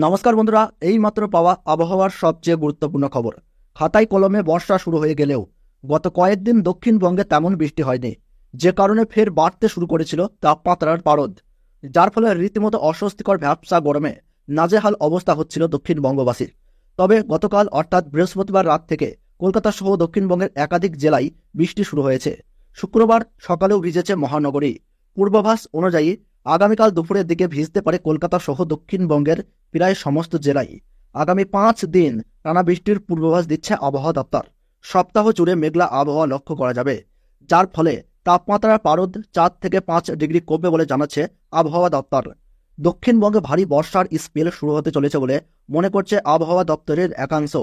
নমস্কার বন্ধুরা, এইমাত্র পাওয়া আবহাওয়ার সবচেয়ে গুরুত্বপূর্ণ খবর। খাতায় কলমে বর্ষা শুরু হয়ে গেলেও গত কয়েকদিন দক্ষিণবঙ্গে তেমন বৃষ্টি হয়নি, যে কারণে ফের বাড়তে শুরু করেছিল তাপমাত্রার পারদ, যার ফলে রীতিমতো অস্বস্তিকর ভ্যাপসা গরমে নাজেহাল অবস্থা হচ্ছিল দক্ষিণবঙ্গবাসীর। তবে গতকাল অর্থাৎ বৃহস্পতিবার রাত থেকে কলকাতা সহ দক্ষিণবঙ্গের একাধিক জেলায় বৃষ্টি শুরু হয়েছে। শুক্রবার সকালেও ভিজেছে মহানগরী। পূর্বাভাস অনুযায়ী আগামীকাল দুপুরের দিকে ভিজতে পারে কলকাতা সহ দক্ষিণবঙ্গের প্রায় সমস্ত জেলায়। আগামী 5 দিন টানা বৃষ্টির পূর্বাভাস দিচ্ছে আবহাওয়া দপ্তর। সপ্তাহ জুড়ে মেঘলা আবহাওয়া লক্ষ্য করা যাবে, যার ফলে তাপমাত্রার পারদ 4 থেকে 5 ডিগ্রি কমবে বলে জানাচ্ছে আবহাওয়া দপ্তর। দক্ষিণবঙ্গে ভারী বর্ষার স্পেল শুরু হতে চলেছে বলে মনে করছে আবহাওয়া দপ্তরের একাংশ।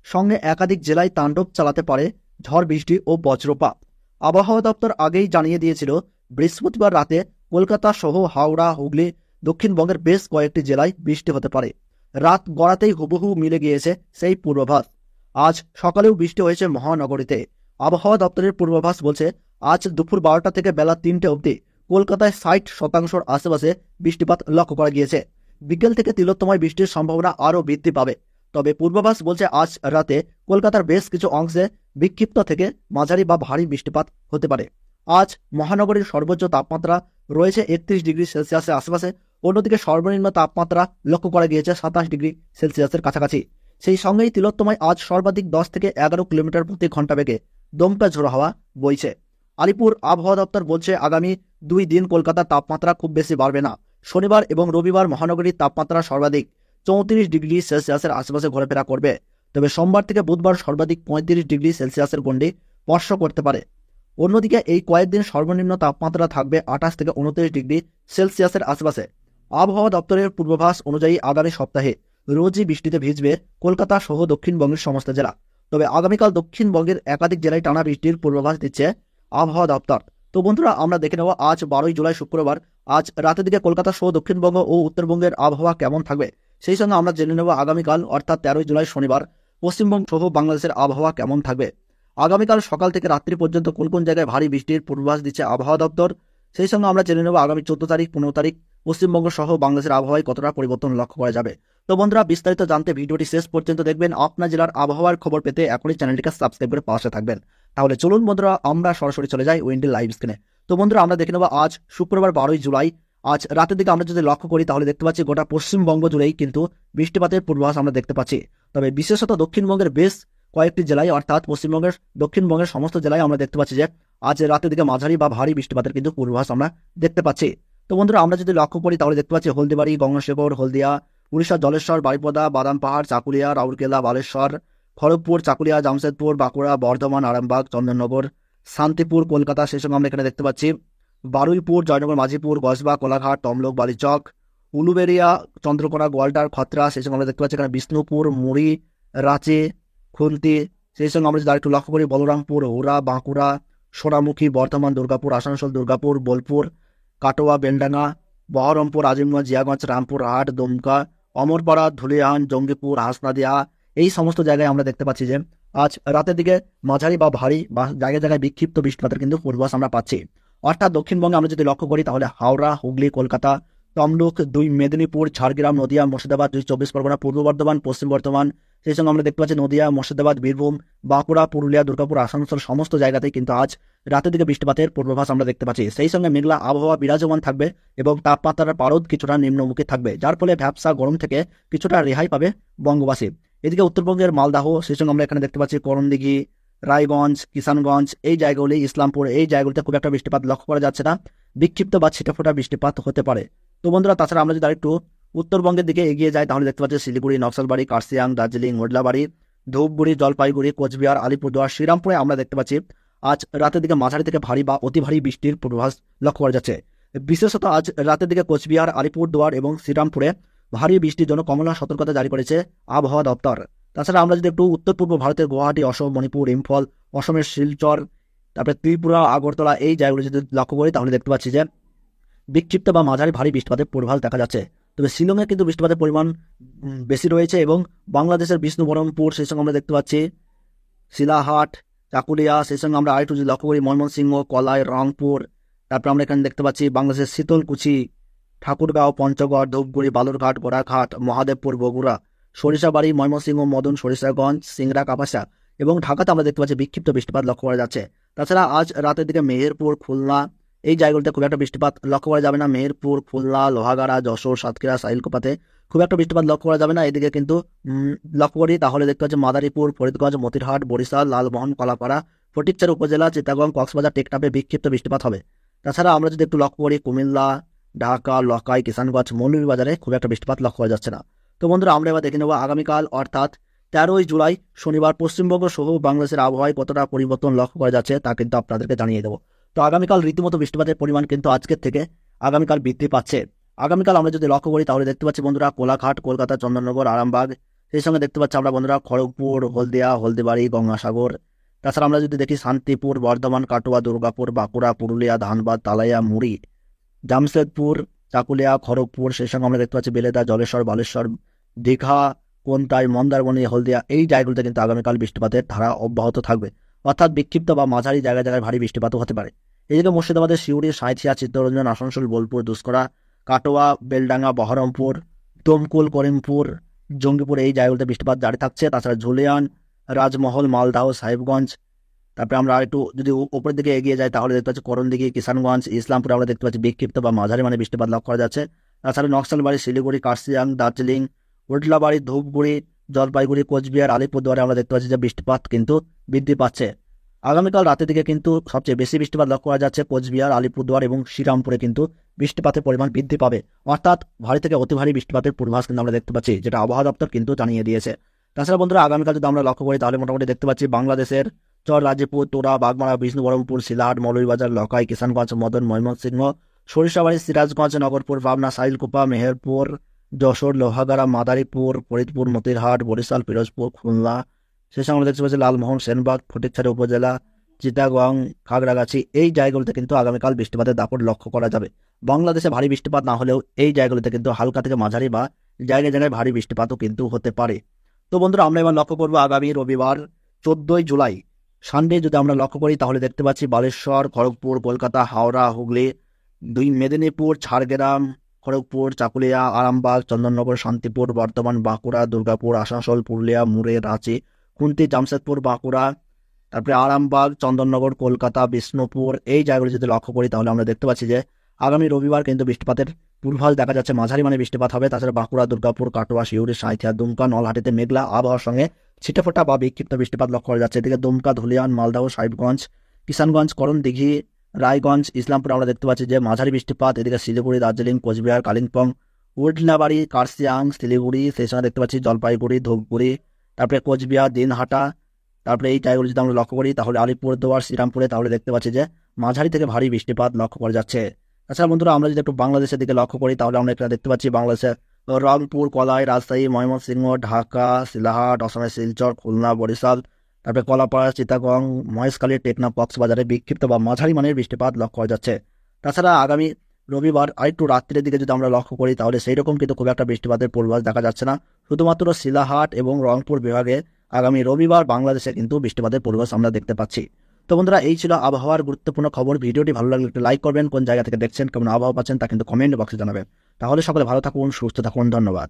সঙ্গে একাধিক জেলায় তাণ্ডব চালাতে পারে ঝড় বৃষ্টি ও বজ্রপাত। আবহাওয়া দপ্তর আগেই জানিয়ে দিয়েছিল বৃহস্পতিবার রাতে কলকাতা সহ হাওড়া, হুগলি, দক্ষিণবঙ্গের বেশ কয়েকটি জেলায় বৃষ্টি হতে পারে। রাত গড়াতেই হুবহু মিলে গিয়েছে সেই পূর্বাভাস। আজ সকালেও বৃষ্টি হয়েছে মহানগরীতে। আবহাওয়া দপ্তরের পূর্বাভাস বলছে আজ দুপুর 12টা থেকে বেলা 3টে অবধি কলকাতায় 60% আশেপাশে বৃষ্টিপাত লক্ষ্য করা গিয়েছে। বিকেল থেকে তিলোত্তমায় বৃষ্টির সম্ভাবনা আরও বৃদ্ধি পাবে। তবে পূর্বাভাস বলছে আজ রাতে কলকাতার বেশ কিছু অংশে বিক্ষিপ্ত থেকে মাঝারি বা ভারী বৃষ্টিপাত হতে পারে। আজ মহানগরীর সর্বোচ্চ তাপমাত্রা রয়েছে 31 ডিগ্রি সেলসিয়াসের আশেপাশে। অন্যদিকে সর্বনিম্ন তাপমাত্রা লক্ষ্য করা গিয়েছে 27 ডিগ্রি সেলসিয়াসের কাছাকাছি। সেই সঙ্গেই তিলোত্তমায় আজ সর্বাধিক 10 থেকে 11 কিলোমিটার প্রতি ঘন্টা বেগে দমকা ঝোড়ো হাওয়া বইছে। আলিপুর আবহাওয়া দপ্তর বলছে আগামী 2 দিন কলকাতার তাপমাত্রা খুব বেশি বাড়বে না। শনিবার এবং রবিবার মহানগরীর তাপমাত্রা সর্বাধিক 34 ডিগ্রি সেলসিয়াসের আশেপাশে ঘোরাফেরা করবে। তবে সোমবার থেকে বুধবার সর্বাধিক 35 ডিগ্রি সেলসিয়াসের গণ্ডি স্পর্শ করতে পারে। অন্যদিকে এই কয়েকদিন সর্বনিম্ন তাপমাত্রা থাকবে 28 থেকে 29 ডিগ্রি সেলসিয়াসের আশেপাশে। আবহাওয়া দপ্তরের পূর্বাভাস অনুযায়ী আগামী সপ্তাহে রোজই বৃষ্টিতে ভিজবে কলকাতা সহ দক্ষিণবঙ্গের সমস্ত জেলা। তবে আগামীকাল দক্ষিণবঙ্গের একাধিক জেলায় টানা বৃষ্টির পূর্বাভাস দিচ্ছে আবহাওয়া দপ্তর। তো বন্ধুরা, আমরা দেখে নেব আজ 12ই জুলাই শুক্রবার আজ রাতের দিকে কলকাতা সহ দক্ষিণবঙ্গ ও উত্তরবঙ্গের আবহাওয়া কেমন থাকবে। সেই সঙ্গে আমরা জেনে নেব আগামীকাল অর্থাৎ 13ই জুলাই শনিবার পশ্চিমবঙ্গ সহ বাংলাদেশের আবহাওয়া কেমন থাকবে। আগামীকাল সকাল থেকে রাত্রি পর্যন্ত কোন কোন জায়গায় ভারী বৃষ্টির পূর্বাভাস দিচ্ছে আবহাওয়া দপ্তর। সেই সঙ্গে আমরা জেনে নেব আগামী 14 তারিখ 15 তারিখ পশ্চিমবঙ্গ সহ বাংলাদেশের আবহাওয়ায় কতটা পরিবর্তন লক্ষ্য করা যাবে। তো বন্ধুরা, বিস্তারিত জানতে ভিডিওটি শেষ পর্যন্ত দেখবেন। আপনার জেলার আবহাওয়ার খবর পেতে এখনই চ্যানেলটিকে সাবস্ক্রাইব করে পাশে থাকবেন। তাহলে চলুন বন্ধুরা, আমরা সরাসরি চলে যাই উইন্ডি লাইভ স্ক্রিনে। তো বন্ধুরা, আমরা দেখে নেব আজ শুক্রবার 12ই জুলাই আজ রাতের দিকে আমরা যদি লক্ষ্য করি তাহলে দেখতে পাচ্ছি গোটা পশ্চিমবঙ্গ জুড়েই কিন্তু বৃষ্টিপাতের পূর্বাভাস আমরা দেখতে পাচ্ছি। তবে বিশেষত দক্ষিণবঙ্গের বেশ কয়েকটি জেলায় অর্থাৎ পশ্চিমবঙ্গের দক্ষিণবঙ্গের সমস্ত জেলায় আমরা দেখতে পাচ্ছি যে আজ রাতের দিকে মাঝারি বা ভারী বৃষ্টিপাতের কিন্তু পূর্বাভাস আমরা দেখতে পাচ্ছি। তো বন্ধুরা, আমরা যদি লক্ষ্য করি তাহলে দেখতে পাচ্ছি হলদিবাড়ি, গঙ্গাসাগর, হলদিয়া, উড়িষ্যার জলেশ্বর, বারিপদা, বাদাম পাহাড়, চাকুলিয়া, রাউরকেলা, বালেশ্বর, খড়গপুর, চাকুলিয়া, জামশেদপুর, বাঁকুড়া, বর্ধমান, আরামবাগ, চন্দননগর, শান্তিপুর, কলকাতা। সেই সঙ্গে আমরা এখানে দেখতে পাচ্ছি বারুইপুর, জয়নগর, মাঝিপুর, গসবা, কোলাঘাট, তমলুক, বালিচক, উলুবেড়িয়া, চন্দ্রকোনা, গোয়ালদার, খতরা। সেই সঙ্গে আমরা দেখতে পাচ্ছি এখানে বিষ্ণুপুর, মুড়ি, রাঁচি, খুন্তি। সেই সঙ্গে আমরা যদি আরেকটু লক্ষ্য করি বলরামপুর, হুরা, বাঁকুড়া, সোনামুখী, বর্ধমান, দুর্গাপুর, আসানসোল, দুর্গাপুর, বোলপুর, কাটোয়া, বেলডাঙ্গা, বহরমপুর, আজিমগঞ্জ, জিয়াগঞ্জ, রামপুর হাট, দুমকা, অমরপাড়া, ধুলিয়ান, জঙ্গিপুর, হাসনাদিয়া। এই সমস্ত জায়গায় আমরা দেখতে পাচ্ছি যে আজ রাতের দিকে মাঝারি বা ভারী বা জায়গায় জায়গায় বিক্ষিপ্ত বৃষ্টিপাতের কিন্তু পূর্বাভাস আমরা পাচ্ছি। অর্থাৎ দক্ষিণবঙ্গে আমরা যদি লক্ষ্য করি তাহলে হাওড়া, হুগলি, কলকাতা, তমলুক, 2 মেদিনীপুর, ঝাড়গ্রাম, নদিয়া, মুর্শিদাবাদ, 2 চব্বিশ পরগনা, পূর্ব বর্ধমান, পশ্চিম বর্ধমান। সেই সঙ্গে আমরা দেখতে পাচ্ছি নদিয়া, মুর্শিদাবাদ, বীরভূম, বাঁকুড়া, পুরুলিয়া, দুর্গাপুর, আসানসোল সমস্ত জায়গাতেই কিন্তু আজ রাতের দিকে বৃষ্টিপাতের পূর্বাভাস আমরা দেখতে পাচ্ছি। সেই সঙ্গে মেঘলা আবহাওয়া বিরাজমান থাকবে এবং তাপমাত্রার পারদ কিছুটা নিম্নমুখী থাকবে, যার ফলে ভ্যাপসা গরম থেকে কিছুটা রেহাই পাবে বঙ্গবাসী। এদিকে উত্তরবঙ্গের মালদাহ, সেই সঙ্গে আমরা এখানে দেখতে পাচ্ছি করণদিঘি, রায়গঞ্জ, কিষানগঞ্জ, এই জায়গাগুলি, ইসলামপুর, এই জায়গাগুলিতে খুব একটা বৃষ্টিপাত লক্ষ্য করা যাচ্ছে না। বিক্ষিপ্ত বা ছিটেফোঁটা বৃষ্টিপাত হতে পারে। তো বন্ধুরা, তাছাড়া আমরা যদি আরেকটু উত্তরবঙ্গের দিকে এগিয়ে যাই তাহলে দেখতে পাচ্ছি শিলিগুড়ি, নকশালবাড়ি, কার্শিয়াং, দার্জিলিং, মোডলাবাড়ি, ধূপগুড়ি, জলপাইগুড়ি, কোচবিহার, আলিপুরদুয়ার, শ্রীরামপুরে আমরা দেখতে পাচ্ছি আজ রাতের দিকে মাঝারি থেকে ভারী বা অতি ভারী বৃষ্টির পূর্বাভাস লক্ষ্য করা যাচ্ছে। বিশেষত আজ রাতের দিকে কোচবিহার, আলিপুরদুয়ার এবং শ্রীরামপুরে ভারী বৃষ্টির জন্য কমলা সতর্কতা জারি করেছে আবহাওয়া দপ্তর। তাছাড়া আমরা যদি একটু উত্তর পূর্ব ভারতের গুয়াহাটি, অসম, মণিপুর, ইম্ফল, অসমের শিলচর, তারপরে ত্রিপুরা, আগরতলা, এই জায়গাগুলো যদি লক্ষ্য করি তাহলে দেখতে পাচ্ছি যে বিক্ষিপ্ত বা মাঝারি ভারী বৃষ্টিপাতের পূর্বাভাস দেখা যাচ্ছে। তবে শিলংয়ে কিন্তু বৃষ্টিপাতের পরিমাণ বেশি রয়েছে এবং বাংলাদেশের বিষ্ণুবরমপুর, সেই সঙ্গে আমরা দেখতে পাচ্ছি শিলাহাট, চাকুলিয়া। সেই সঙ্গে আমরা আরেকটু যদি লক্ষ্য করি ময়মনসিংহ, কলাই, রংপুর, তারপর আমরা এখানে দেখতে পাচ্ছি বাংলাদেশের শীতলকুচি, ঠাকুরগাঁও, পঞ্চগড়, ধূপগুড়ি, বালুরঘাট, গোড়াঘাট, মহাদেবপুর, বগুড়া, সরিষাবাড়ি, ময়মনসিংহ, মদন, সরিষাগঞ্জ, সিংড়া, কাপাসিয়া এবং ঢাকাতে আমরা দেখতে পাচ্ছি বিক্ষিপ্ত বৃষ্টিপাত লক্ষ্য করা যাচ্ছে। তাছাড়া আজ রাতের দিকে মেহেরপুর, খুলনা এই জায়গাগুলোতে খুব একটা বৃষ্টিপাত লক্ষ্য করা যাবে না। মেহেরপুর, খুলনা, লোহাগাড়া, যশোর, সাতক্ষীরা, সাহিলকুপাতে খুব একটা বৃষ্টিপাত লক্ষ্য করা যাবে না। এদিকে কিন্তু লক্ষ্য করি তাহলে দেখতে পাচ্ছি মাদারীপুর, ফরিদগঞ্জ, মতিরহাট, বরিশাল, লালমোহন, কলাপাড়া, ফটিকছড়ি উপজেলা, চিটাগং, কক্সবাজার, টেকনাফে বিক্ষিপ্ত বৃষ্টিপাত হবে। তাছাড়া আমরা যদি একটু লক্ষ্য করি কুমিল্লা, ঢাকা, লখাই, কিষানগঞ্জ, মৌলভীবাজারে খুব একটা বৃষ্টিপাত লক্ষ্য করা যাচ্ছে না। তো বন্ধুরা, আমরা এবার দেখে নেব আগামীকাল অর্থাৎ 13ই জুলাই শনিবার পশ্চিমবঙ্গ সহ বাংলাদেশের আবহাওয়ায় কতটা পরিবর্তন লক্ষ্য করা যাচ্ছে তা কিন্তু আপনাদেরকে জানিয়ে দেবো। তো আগামীকাল রীতিমতো বৃষ্টিপাতের পরিমাণ কিন্তু আজকের থেকে আগামীকাল বৃদ্ধি পাচ্ছে। আগামীকাল আমরা যদি লক্ষ্য করি তাহলে দেখতে পাচ্ছি বন্ধুরা কোলাঘাট, কলকাতা, চন্দননগর, আরামবাগ, সেই সঙ্গে দেখতে পাচ্ছি আমরা বন্ধুরা খড়গপুর, হলদিয়া, হলদিবাড়ি, গঙ্গাসাগর। তাছাড়া আমরা যদি দেখি শান্তিপুর, বর্ধমান, কাটোয়া, দুর্গাপুর, বাঁকুড়া, পুরুলিয়া, ধানবাদ, তালাইয়া, মুড়ি, জামশেদপুর, চাকুলিয়া, খড়গপুর, সেই সঙ্গে আমরা দেখতে পাচ্ছি বেলেদা, জলেশ্বর, বালেশ্বর, দীঘা, কোনতাই, মন্দারমণি, হলদিয়া এই জায়গাগুলোতে কিন্তু আগামীকাল বৃষ্টিপাতের ধারা অব্যাহত থাকবে, অর্থাৎ বিক্ষিপ্ত বা মাঝারি জায়গায় জায়গায় ভারী বৃষ্টিপাতও হতে পারে। এদিকে মুর্শিদাবাদের সিউড়ি, সাঁইথিয়া, চিত্তরঞ্জন, আসানসোল, বোলপুর, দুষ্করা, কাটোয়া, বেলডাঙ্গা, বহরমপুর, দমকুল, করিমপুর, জঙ্গিপুর এই জায়গাগুলোতে বৃষ্টিপাত জারি থাকছে। তাছাড়া ঝুলিয়ান, রাজমহল, মালদাহ, সাহেবগঞ্জ, তারপরে আমরা একটু যদি উপরের দিকে এগিয়ে যাই তাহলে দেখতে পাচ্ছি করণদিঘি, কিষানগঞ্জ, ইসলামপুরে আমরা দেখতে পাচ্ছি বিক্ষিপ্ত বা মাঝারি মানে বৃষ্টিপাত লক্ষ্য করা যাচ্ছে। তাছাড়া নকশালবাড়ি, শিলিগুড়ি, কার্শিয়াং, দার্জিলিং, উল্টলাবাড়ি, ধূপগুড়ি, জলপাইগুড়ি, কোচবিহার, আলিপুরদুয়ারে আমরা দেখতে পাচ্ছি যে বৃষ্টিপাত কিন্তু বৃদ্ধি পাচ্ছে। আগামীকাল রাতের দিকে কিন্তু সবচেয়ে বেশি বৃষ্টিপাত লক্ষ্য করা যাচ্ছে কোচবিহার, আলিপুরদুয়ার এবং শ্রীরামপুরে কিন্তু বৃষ্টিপাতের পরিমাণ বৃদ্ধি পাবে, অর্থাৎ ভারী থেকে অতি ভারী বৃষ্টিপাতের পূর্বাভাস কিন্তু আমরা দেখতে পাচ্ছি, যেটা আবহাওয়া দপ্তর কিন্তু জানিয়ে দিয়েছে। তাছাড়া বন্ধুরা আগামীকাল যদি আমরা লক্ষ্য করি তাহলে মোটামুটি দেখতে পাচ্ছি বাংলাদেশের চর, রাজীপুর, তোরা, বাগমারা, বিষ্ণুবরমপুর, সিলাহাট, মৌলভীবাজার, লখাই, কিষানগঞ্জ, মদন, ময়মনসিংহ, সরিষাবাড়ি, সিরাজগঞ্জ, নগরপুর, পাবনা, সাহিলকুপা, মেহেরপুর, যশোর, লোহাগাড়া, মাদারীপুর, ফরিদপুর, মতিরহাট, বরিশাল, পিরোজপুর, খুলনা, সেই সঙ্গে আমরা দেখতে পাচ্ছি লালমোহন, সেনবাগ, ফটিকছড়ি উপজেলা, চিটাগং, খাগড়াগাছি এই জায়গাগুলোতে কিন্তু আগামীকাল বৃষ্টিপাতের দাপট লক্ষ্য করা যাবে। বাংলাদেশে ভারী বৃষ্টিপাত না হলেও এই জায়গাগুলোতে কিন্তু হালকা থেকে মাঝারি বা জায়গায় জায়গায় ভারী বৃষ্টিপাতও কিন্তু হতে পারে। তো বন্ধুরা, আমরা এবার লক্ষ্য করবো আগামী রবিবার 14ই জুলাই সানডে যদি আমরা লক্ষ্য করি তাহলে দেখতে পাচ্ছি বালেশ্বর, খড়গপুর, কলকাতা, হাওড়া, হুগলি, মেদিনীপুর, ঝাড়গ্রাম, খড়গপুর, চাকুলিয়া, আরামবাগ, চন্দননগর, শান্তিপুর, বর্ধমান, বাঁকুড়া, দুর্গাপুর, আসানসোল, পুরুলিয়া, মুড়ে, রাঁচি, খুন্তি, জামশেদপুর, বাঁকুড়া, তারপরে আরামবাগ, চন্দননগর, কলকাতা, বিষ্ণুপুর এই জায়গাগুলো যদি লক্ষ্য করি তাহলে আমরা দেখতে পাচ্ছি যে আগামী রবিবার কিন্তু বৃষ্টিপাতের পূর্বাভাস দেখা যাচ্ছে, মাঝারি মানে বৃষ্টিপাত হবে। তাছাড়া বাঁকুড়া, দুর্গাপুর, কাটোয়া, সিউড়ি, সাঁইথিয়া, দুমকা, নলহাটিতে মেঘলা আবহাওয়ার সঙ্গে ছিটেফোঁটা বা বিক্ষিপ্ত বৃষ্টিপাত লক্ষ্য করা যাচ্ছে। এদিকে দুমকা, ধুলিয়ান, মালদাহ, সাহেবগঞ্জ, কিষানগঞ্জ, করণদিঘি, রায়গঞ্জ, ইসলামপুরে আমরা দেখতে পাচ্ছি যে মাঝারি বৃষ্টিপাত। এদিকে শিলিগুড়ি, দার্জিলিং, কোচবিহার, কালিম্পং, উল্টলাবাড়ি, কার্শিয়াং, শিলিগুড়ি, সেই সঙ্গে দেখতে পাচ্ছি জলপাইগুড়ি, ধূপগুড়ি, তারপরে কোচবিহার, দিনহাটা, তারপরে এই জায়গাগুলো যদি আমরা লক্ষ্য করি তাহলে আলিপুরদুয়ার, শ্রীরামপুরে তাহলে দেখতে পাচ্ছি যে মাঝারি থেকে ভারী বৃষ্টিপাত লক্ষ্য করা যাচ্ছে। তাছাড়া বন্ধুরা আমরা যদি একটু বাংলাদেশের দিকে লক্ষ্য করি তাহলে আমরা একটা দেখতে পাচ্ছি বাংলাদেশের রংপুর, কলাই, রাজশাহী, ময়মনসিংহ, ঢাকা, সিলাহাট, অসমের শিলচর, খুলনা, বরিশাল, তারপরে কলাপাড়া, চিটাগং, মহেশখালী, টেকনাফ, কক্সবাজারে বিক্ষিপ্ত বা মাঝারি মানের বৃষ্টিপাত লক্ষ্য করা যাচ্ছে। তাছাড়া আগামী রবিবার আরেকটু রাত্রের দিকে যদি আমরা লক্ষ্য করি তাহলে সেই রকম কিন্তু খুব একটা বৃষ্টিপাতের পূর্বাভাস দেখা যাচ্ছে না, শুধুমাত্র সিলাহাট এবং রংপুর বিভাগে আগামী রবিবার বাংলাদেশে কিন্তু বৃষ্টিপাতের পূর্বাভাস আমরা দেখতে পাচ্ছি। তো বন্ধুরা, এই ছিল আবহাওয়ার গুরুত্বপূর্ণ খবর। ভিডিওটি ভালো লাগলে একটু লাইক করবেন, কোন জায়গা থেকে দেখছেন, কেমন আবহাওয়া পাচ্ছেন তা কিন্তু কমেন্ট বক্সে জানাবেন। তাহলে সকলে ভালো থাকুন, সুস্থ থাকুন, ধন্যবাদ।